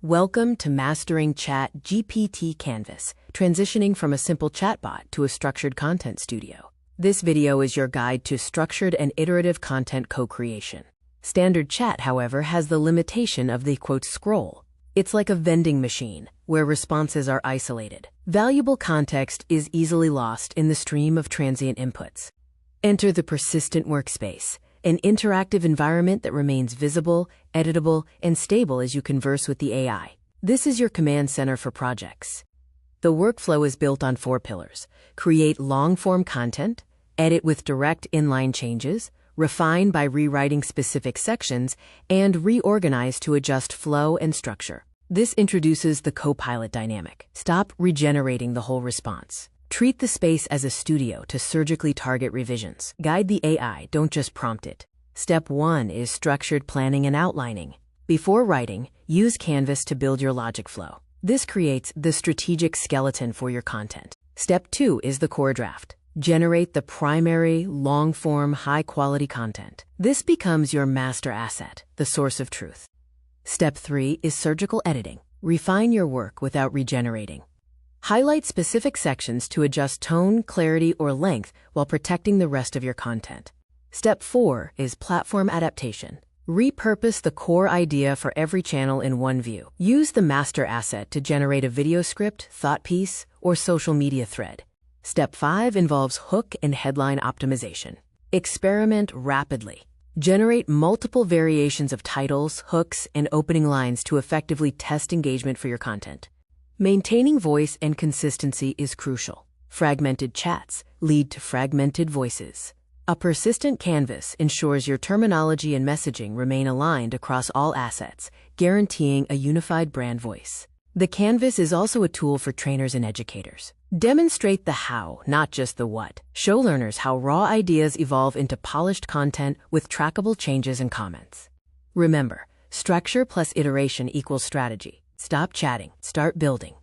Welcome to Mastering ChatGPT Canvas, transitioning from a simple chatbot to a structured content studio. This video is your guide to structured and iterative content co-creation. Standard chat, however, has the limitation of the, quote, scroll. It's like a vending machine, where responses are isolated. Valuable context is easily lost in the stream of transient inputs. Enter the persistent workspace, an interactive environment that remains visible, editable, and stable as you converse with the AI. This is your command center for projects. The workflow is built on 4 pillars: create long-form content, edit with direct inline changes, refine by rewriting specific sections, and reorganize to adjust flow and structure. This introduces the co-pilot dynamic. Stop regenerating the whole response. Treat the space as a studio to surgically target revisions. Guide the AI, don't just prompt it. Step 1 is structured planning and outlining. Before writing, use Canvas to build your logic flow. This creates the strategic skeleton for your content. Step 2 is the core draft. Generate the primary, long-form, high-quality content. This becomes your master asset, the source of truth. Step 3 is surgical editing. Refine your work without regenerating. Highlight specific sections to adjust tone, clarity, or length while protecting the rest of your content. Step 4 is platform adaptation. Repurpose the core idea for every channel in one view. Use the master asset to generate a video script, thought piece, or social media thread. Step 5 involves hook and headline optimization. Experiment rapidly. Generate multiple variations of titles, hooks, and opening lines to effectively test engagement for your content. Maintaining voice and consistency is crucial. Fragmented chats lead to fragmented voices. A persistent canvas ensures your terminology and messaging remain aligned across all assets, guaranteeing a unified brand voice. The canvas is also a tool for trainers and educators. Demonstrate the how, not just the what. Show learners how raw ideas evolve into polished content with trackable changes and comments. Remember, structure plus iteration equals strategy. Stop chatting, start building.